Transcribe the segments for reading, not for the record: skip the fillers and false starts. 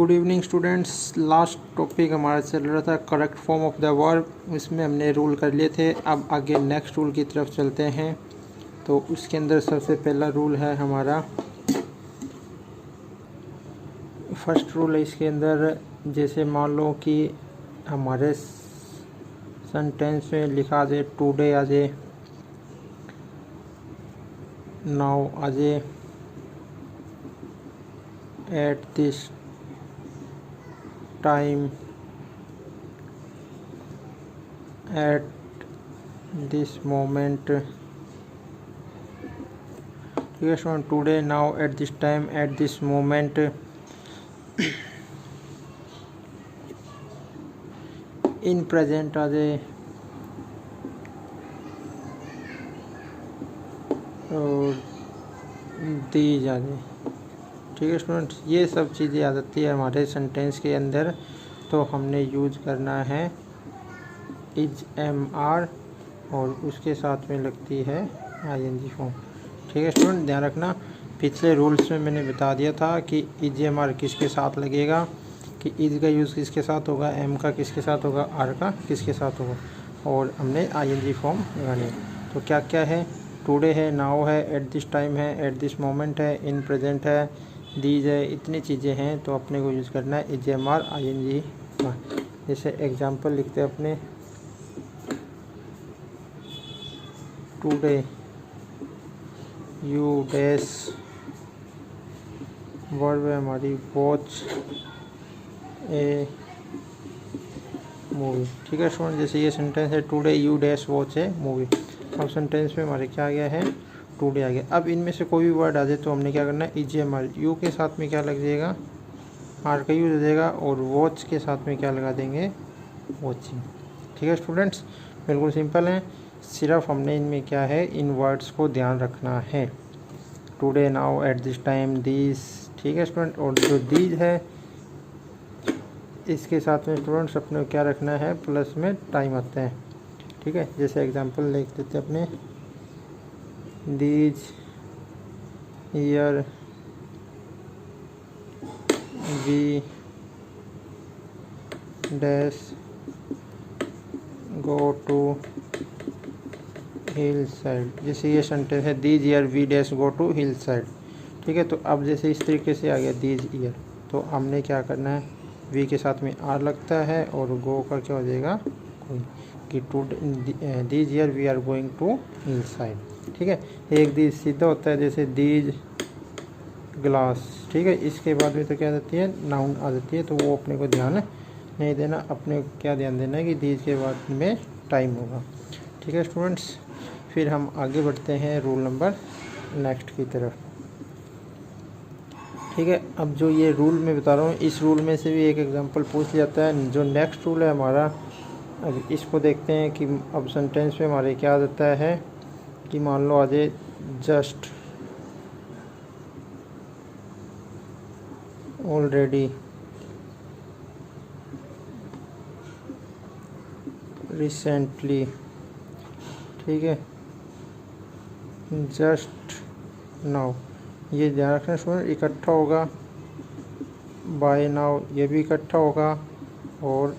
Good evening students. Last topic हमारा चल रहा था correct form of the verb. इसमें हमने रूल कर लिए थे। अब आगे नेक्स्ट रूल की तरफ चलते हैं। तो उसके अंदर सबसे पहला रूल है हमारा फर्स्ट रूल है इसके अंदर। जैसे मान लो कि हमारे सेंटेंस में लिखा आ जाए टुडे आ जाए, नाउ आ जाए, at this time, at this moment. ठीक है student, today, now, at this time, at this moment. In present आ जाए और दीज आ जाए। ठीक है स्टूडेंट, ये सब चीज़ें आ जाती है हमारे सेंटेंस के अंदर। तो हमने यूज करना है इज एम आर और उसके साथ में लगती है आईएनजी फॉर्म। ठीक है स्टूडेंट, ध्यान रखना। पिछले रूल्स में मैंने बता दिया था कि इज एम आर किसके साथ लगेगा, कि इज का यूज़ किसके साथ होगा, एम का किसके साथ होगा, आर का किसके साथ होगा, और हमने आईएनजी फॉर्म लगानी है। तो क्या क्या है, टुडे है, नाउ है, एट दिस टाइम है, एट दिस मोमेंट है, इन प्रेजेंट है, दीज है, इतनी चीज़ें हैं। तो अपने को यूज़ करना है इज एम आर आईएनजी। जैसे एग्जांपल लिखते हैं अपने, टुडे यू डैश, वर्ब है हमारी वॉच ए मूवी। ठीक है स्टूडेंट, जैसे ये सेंटेंस है today you dash watch A movie. अब सेंटेंस में हमारे क्या आ गया है, टुडे आ गया। अब इनमें से कोई भी वर्ड आ जाए तो हमने क्या करना है, इज एम आर, यू के साथ में क्या लग जाएगा, आर का यूज हो जाएगा, और वॉच के साथ में क्या लगा देंगे, वॉचिंग। ठीक है स्टूडेंट्स, बिल्कुल सिंपल है। सिर्फ हमने इनमें क्या है, इन वर्ड्स को ध्यान रखना है। Today, now, at this time, this. ठीक है स्टूडेंट, और जो दीज है इसके साथ में स्टूडेंट्स अपने क्या रखना है, प्लस में टाइम आता है। ठीक है, जैसे एग्जांपल लिख देते हैं अपने, these year we dash go to hill side. जैसे ये सेंटेंस है these year we dash go to hill side. ठीक है, तो अब जैसे इस तरीके से आ गया दीज ईयर, तो हमने क्या करना है, वी के साथ में आर लगता है और गो का क्या हो जाएगा, कोई, कि to these year we are going to hill side. ठीक है, एक दीज सीधा होता है, जैसे दीज ग्लास। ठीक है, इसके बाद में तो क्या आ जाती है, नाउन आ जाती है, तो वो अपने को ध्यान नहीं देना। अपने को क्या ध्यान देना है कि दीज के बाद में टाइम होगा। ठीक है स्टूडेंट्स, फिर हम आगे बढ़ते हैं रूल नंबर नेक्स्ट की तरफ। ठीक है, अब जो ये रूल मैं बता रहा हूँ, इस रूल में से भी एक एग्जांपल पूछ लिया जाता है। जो नेक्स्ट रूल है हमारा, अब इसको देखते हैं कि अब सेंटेंस में हमारे क्या आ जाता है, कि मान लो आ जाए जस्ट, ऑलरेडी, रिसेंटली। ठीक है, जस्ट नाउ, ये ध्यान रखना स्टूडेंट, इकट्ठा होगा। बाय नाउ, ये भी इकट्ठा होगा, और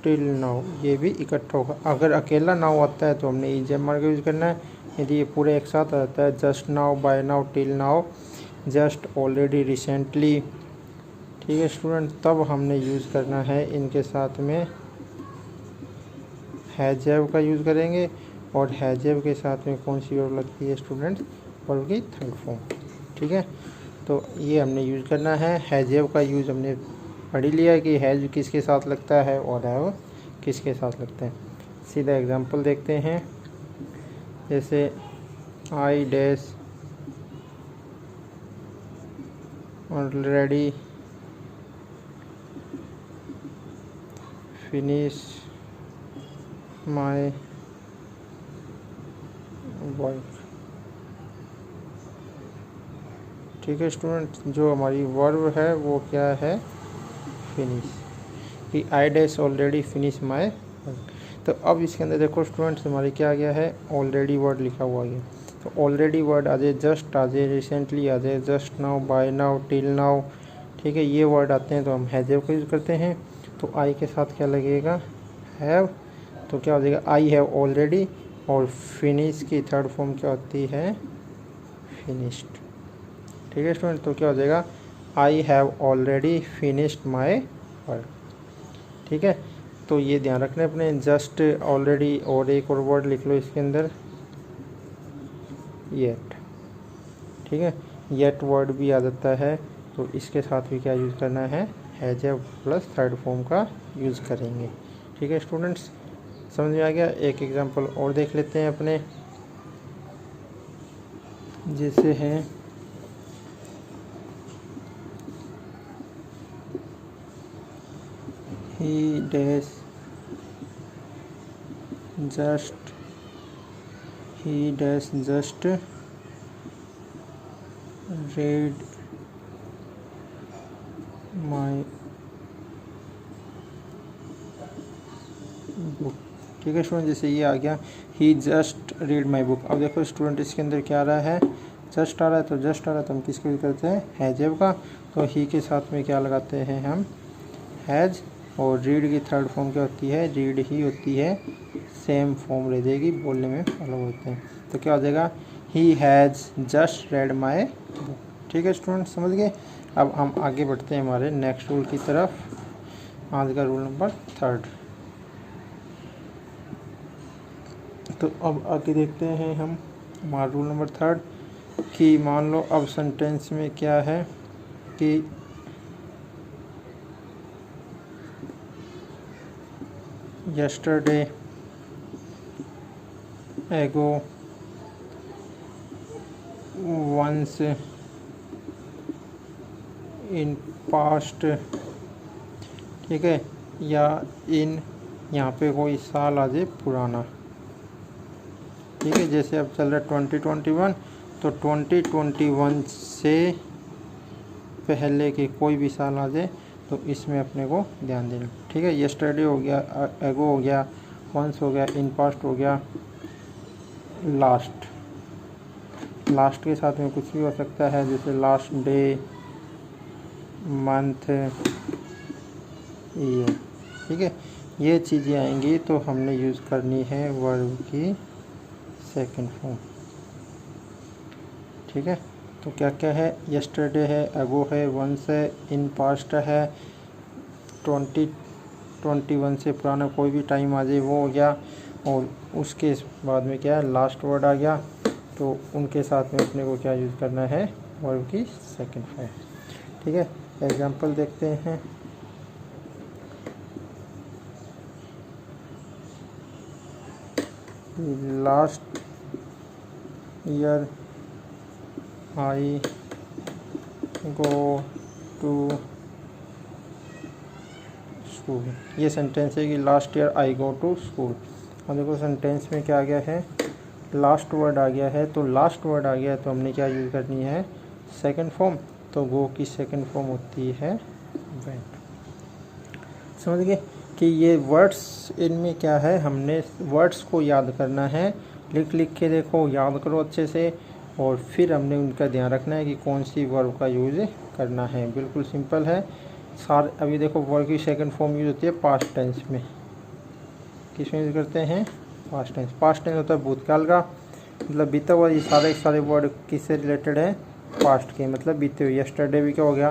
टिल नाउ, ये भी इकट्ठा होगा। अगर अकेला नाउ आता है तो हमने इज एम आर का यूज़ करना है। यदि ये पूरे एक साथ आता है, just now, by now, till now, just, already, recently. ठीक है स्टूडेंट, तब हमने यूज़ करना है इनके साथ में हैज़ का यूज़ करेंगे। और हैज़ के साथ में कौन सी वर्ब लगती है स्टूडेंट, वर्ब की थर्ड फॉर्म। ठीक है, तो ये हमने यूज़ करना है। हैज़ का यूज़ हमने पढ़ ही लिया है कि हैज़ किसके साथ लगता है और हैव किसके साथ लगता है। सीधा एग्जांपल देखते हैं, जैसे I dash already finish my work. ठीक है स्टूडेंट, जो हमारी वर्ब है वो क्या है, फिनिश, कि I dash already finish my work. तो अब इसके अंदर देखो स्टूडेंट्स, हमारे क्या आ गया है, ऑलरेडी वर्ड लिखा हुआ है। तो ऑलरेडी वर्ड आ जाए, जस्ट आ जाए, रिसेंटली आ जाए, just now, by now, till now. ठीक ठीक है, ये वर्ड आते हैं तो हम हैव का यूज़ करते हैं। तो आई के साथ क्या लगेगा, हैव। तो क्या हो जाएगा, आई हैव ऑलरेडी। और फिनिश की थर्ड फॉर्म क्या होती है, फिनिश्ड। ठीक है स्टूडेंट, तो क्या हो जाएगा, I have already finished my work. ठीक है, तो ये ध्यान रखना अपने, जस्ट, ऑलरेडी और एक और वर्ड लिख लो इसके अंदर, येट। ठीक है, येट वर्ड भी आ जाता है, तो इसके साथ भी क्या यूज़ करना है, हैव प्लस थर्ड फॉर्म का यूज़ करेंगे। ठीक है स्टूडेंट्स, समझ में आ गया। एक एग्जांपल और देख लेते हैं अपने, जैसे है he dash just read my book। ठीक है स्टूडेंट, जैसे ये आ गया, ही जस्ट रीड माई बुक। अब देखो स्टूडेंट, इसके अंदर क्या आ रहा है, जस्ट आ रहा है, तो जस्ट आ रहा है तो हम किसको यूज करते हैं, हैज़ का। तो ही के साथ में क्या लगाते हैं हम, हैज़। और रीड की थर्ड फॉर्म क्या होती है, रीड ही होती है, सेम फॉर्म रह जाएगी, बोलने में अलग होते हैं। तो क्या हो जाएगा, he has just red my book. ठीक है स्टूडेंट, समझ गए। अब हम आगे बढ़ते हैं हमारे नेक्स्ट रूल की तरफ। आज का रूल नंबर 3। तो अब आगे देखते हैं हम हमारा रूल नंबर 3 कि मान लो अब सेंटेंस में क्या है कि yesterday ago once in past। ठीक है, या इन, यहाँ पे कोई साल आ जाए पुराना। ठीक है, जैसे अब चल रहा है 2021, तो 2021 से पहले के कोई भी साल आ जाए तो इसमें अपने को ध्यान देना। ठीक है, येस्टरडे हो गया, एगो हो गया, वंस हो गया, इन पास्ट हो गया, लास्ट। लास्ट के साथ में कुछ भी हो सकता है, जैसे लास्ट डे, मंथ, ईयर। ठीक है, ये चीज़ें आएंगी तो हमने यूज़ करनी है वर्ब की सेकंड फॉर्म। ठीक है, तो क्या क्या है, येस्टरडे है, एगो है, वंस है, इन पास्ट है, 2021 से पुराना कोई भी टाइम आ जाए वो हो गया, और उसके बाद में क्या है, लास्ट वर्ड आ गया। तो उनके साथ में अपने को क्या यूज़ करना है, वर्ब की सेकंड फॉर्म। ठीक है, एग्जांपल देखते हैं। Last year I go to school. ये सेंटेंस है कि last year I go to school. और देखो सेंटेंस में क्या आ गया है, लास्ट वर्ड आ गया है। तो लास्ट वर्ड आ गया है तो हमने क्या यूज़ करनी है, सेकंड फॉर्म। तो गो की सेकंड फॉर्म होती है वेंट। समझ गए कि ये वर्ड्स, इनमें क्या है, हमने वर्ड्स को याद करना है। लिख लिख के देखो, याद करो अच्छे से, और फिर हमने उनका ध्यान रखना है कि कौन सी वर्ब का यूज़ करना है। बिल्कुल सिंपल है। अभी देखो वर्ब की सेकंड फॉर्म यूज़ होती है पास्ट टेंस में। किस में यूज़ करते हैं, पास्ट टेंस। पास्ट टेंस होता है भूतकाल का, मतलब बीता हुआ। ये सारे वर्ड किससे रिलेटेड है, पास्ट के, मतलब बीते हुए। यस्टरडे भी क्या हो गया,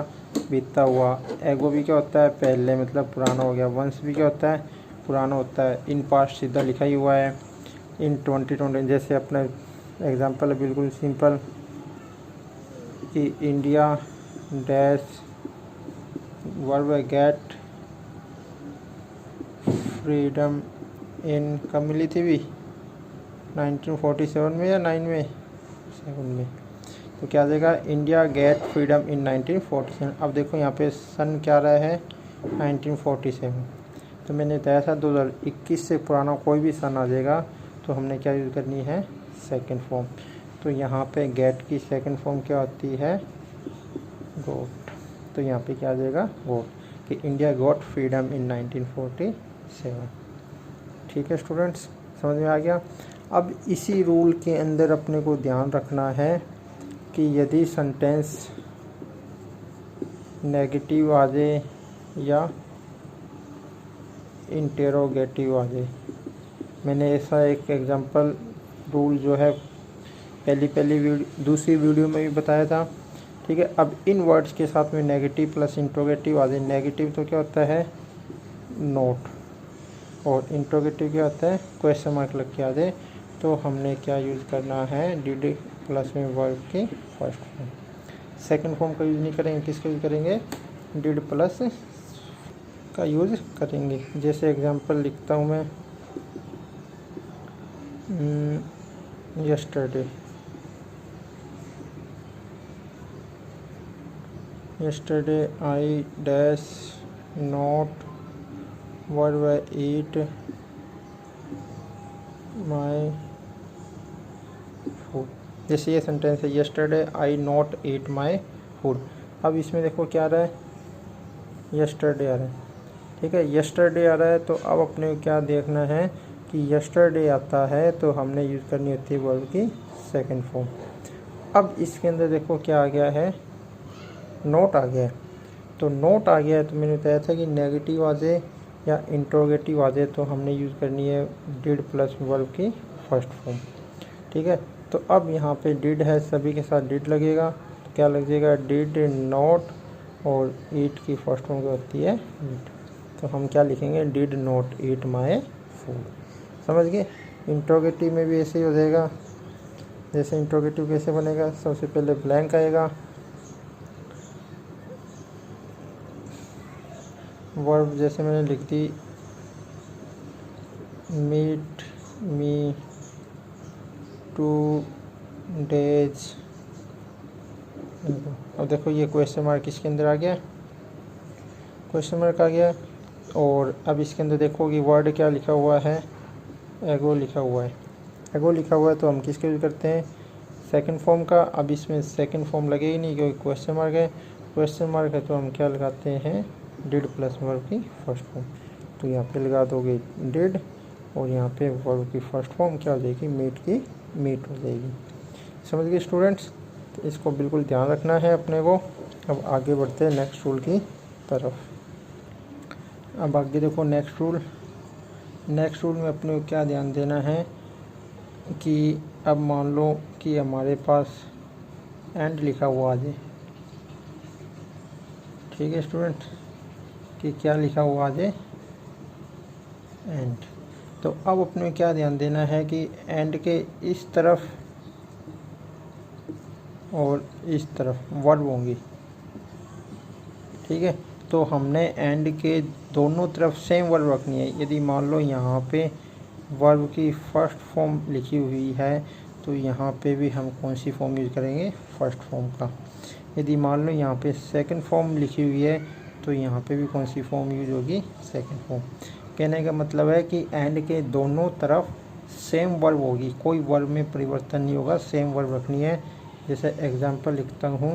बीता हुआ। एगो भी क्या होता है, पहले, मतलब पुराना हो गया। वंस भी क्या होता है, पुराना होता है। इन पास्ट सीधा लिखा ही हुआ है। इन 2020, जैसे अपना एग्जांपल है बिल्कुल सिंपल कि India dash verb get freedom इन, कब मिली थी भी, 1947 में या 9 में, 7 में। तो क्या आ जाएगा, इंडिया गेट फ्रीडम इन 1947। अब देखो यहाँ पे सन क्या रहा है, 1947। तो मैंने बताया था 2021 से पुराना कोई भी सन आ जाएगा तो हमने क्या यूज़ करनी है, सेकंड फॉर्म। तो यहाँ पे गेट की सेकंड फॉर्म क्या होती है, गोट। तो यहाँ पे क्या आ जाएगा, गोट, कि इंडिया गॉट फ्रीडम इन 1947। ठीक है स्टूडेंट्स, समझ में आ गया। अब इसी रूल के अंदर अपने को ध्यान रखना है कि यदि सेंटेंस नेगेटिव आ जाए या इंटेरोगेटिव आ जाए। मैंने ऐसा एक एग्जांपल रूल जो है दूसरी वीडियो में भी बताया था। ठीक है, अब इन वर्ड्स के साथ में नेगेटिव प्लस इंट्रोगेटिव आ जाए। नेगेटिव तो क्या होता है, नोट, और इंट्रोगेटिव क्या होता है, क्वेश्चन मार्क लग के आ जाए। तो हमने क्या यूज़ करना है, डिड प्लस में वर्ब की फर्स्ट फॉर्म। सेकंड फॉर्म का यूज़ नहीं करेंगे, किसका यूज़ करेंगे, डिड प्लस का यूज़ करेंगे। जैसे एग्जांपल लिखता हूँ मैं, yesterday I dash not verb eat my food। जैसे ये सेंटेंस है, yesterday I not eat my food। अब इसमें देखो क्या आ रहा है, yesterday आ रहा है। ठीक है, yesterday आ रहा है, तो अब अपने को क्या देखना है कि yesterday आता है तो हमने यूज़ करनी होती है वर्ब की सेकंड फॉर्म। अब इसके अंदर देखो क्या आ गया है, नोट आ गया है। तो नोट आ गया है तो मैंने बताया था कि नेगेटिव आ जाए या इंट्रोगेटिव आ जाए तो हमने यूज़ करनी है डिड प्लस वर्ब की फर्स्ट फॉर्म। ठीक है, तो अब यहाँ पे डिड है, सभी के साथ डिड लगेगा, तो क्या लग जाएगा, डिड नॉट, और ईट की फर्स्ट फॉर्म क्या होती है, ईट। तो हम क्या लिखेंगे, did not eat my food. समझ गए। इंट्रोगेटिव में भी ऐसे ही हो जाएगा। जैसे इंट्रोगेटिव कैसे बनेगा, सबसे पहले ब्लैंक आएगा, वर्ब जैसे मैंने लिख दी, मीट मी 2 days। अब देखो ये क्वेश्चन मार्क इसके अंदर आ गया, क्वेश्चन मार्क आ गया। और अब इसके अंदर देखो कि वर्ड क्या लिखा हुआ है, एगो लिखा हुआ है। एगो लिखा हुआ है तो हम किसके यूज़ करते हैं, सेकंड फॉर्म का। अब इसमें सेकंड फॉर्म लगे ही नहीं क्योंकि क्वेश्चन मार्क है। क्वेश्चन मार्क है तो हम क्या लगाते हैं, डिड प्लस वर्ब की फर्स्ट फॉर्म। तो यहाँ पे लगा दोगे डिड, और यहाँ पे वर्ब की फर्स्ट फॉर्म क्या हो जाएगी, मीट की मीट हो जाएगी। समझ गए स्टूडेंट्स। तो इसको बिल्कुल ध्यान रखना है अपने को। अब आगे बढ़ते हैं नेक्स्ट रूल की तरफ। अब आगे देखो नेक्स्ट रूल। नेक्स्ट रूल में अपने को क्या ध्यान देना है कि अब मान लो कि हमारे पास एंड लिखा हुआ आ जाए। ठीक है स्टूडेंट, कि क्या लिखा हुआ आ जाए, एंड। तो अब अपने क्या ध्यान देना है कि एंड के इस तरफ और इस तरफ वर्ब होंगी। ठीक है, तो हमने एंड के दोनों तरफ सेम वर्ब रखनी है। यदि मान लो यहाँ पे वर्ब की फर्स्ट फॉर्म लिखी हुई है तो यहाँ पे भी हम कौन सी फॉर्म यूज़ करेंगे, फर्स्ट फॉर्म का। यदि मान लो यहाँ पे सेकंड फॉर्म लिखी हुई है तो यहाँ पे भी कौन सी फॉर्म यूज होगी, सेकंड फॉर्म। कहने का मतलब है कि एंड के दोनों तरफ सेम वर्ब होगी, कोई वर्ब में परिवर्तन नहीं होगा, सेम वर्ब रखनी है। जैसे एग्जांपल लिखता हूँ,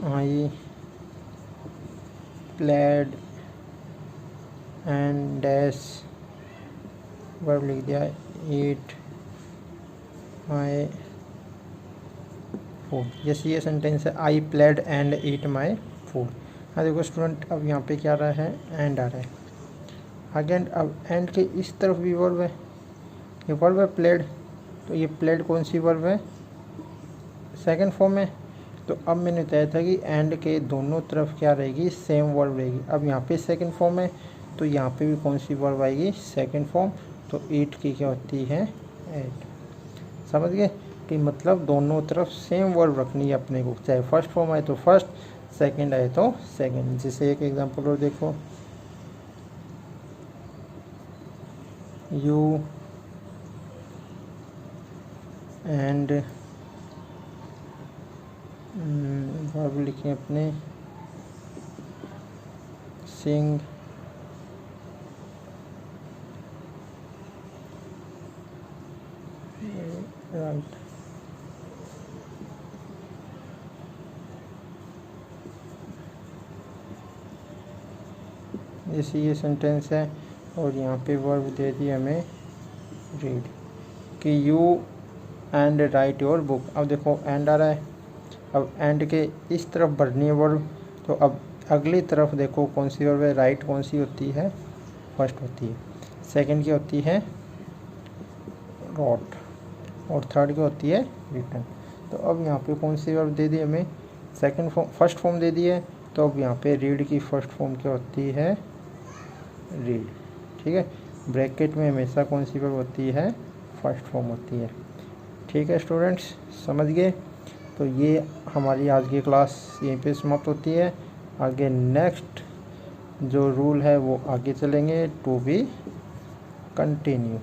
I played and dash, verb लिख दिया, ईट माई फूड। जैसे ये सेंटेंस है, I played and eat my food. हाँ देखो स्टूडेंट, अब यहाँ पे क्या आ रहा है, एंड आ रहा है। अगेन अब एंड के इस तरफ भी वर्ब है, ये वर्ब है प्लेड। तो ये प्लेड कौन सी वर्ब है, सेकंड फॉर्म में। तो अब मैंने बताया था कि एंड के दोनों तरफ क्या रहेगी, सेम वर्ब रहेगी। अब यहाँ पे सेकंड फॉर्म है तो यहाँ पे भी कौन सी वर्ब आएगी, सेकंड फॉर्म। तो ईट की क्या होती है, एट। समझ गए कि मतलब दोनों तरफ सेम वर्ब रखनी है अपने को, चाहे फर्स्ट फॉर्म आए तो फर्स्ट, सेकंड आए तो सेकंड। जैसे एक एग्जांपल और देखो, यू एंड वर्ब लिखें अपने, सिंग राइट। जैसे ये सेंटेंस है और यहाँ पे वर्ब दे दी हमें रीड, कि you and right your book. अब देखो एंड आ रहा है, अब एंड के इस तरफ बढ़नी है वर्ब, तो अब अगली तरफ देखो कौन सी वर्ब है, राइट कौन सी होती है, फर्स्ट होती है, सेकंड की होती है रोट, और थर्ड की होती है रिटर्न। तो अब यहाँ पे कौन सी वर्ब दे दी हमें, सेकंड फॉर्म, फर्स्ट फॉर्म दे दी है, तो अब यहाँ पे रीड की फर्स्ट फॉर्म क्या होती है, रीड। ठीक है, ब्रैकेट में हमेशा कौन सी वर्ब होती है, फर्स्ट फॉर्म होती है। ठीक है स्टूडेंट्स, समझ गए। तो ये हमारी आज की क्लास यहीं पे समाप्त होती है। आगे नेक्स्ट जो रूल है वो आगे चलेंगे, टू बी कंटिन्यू।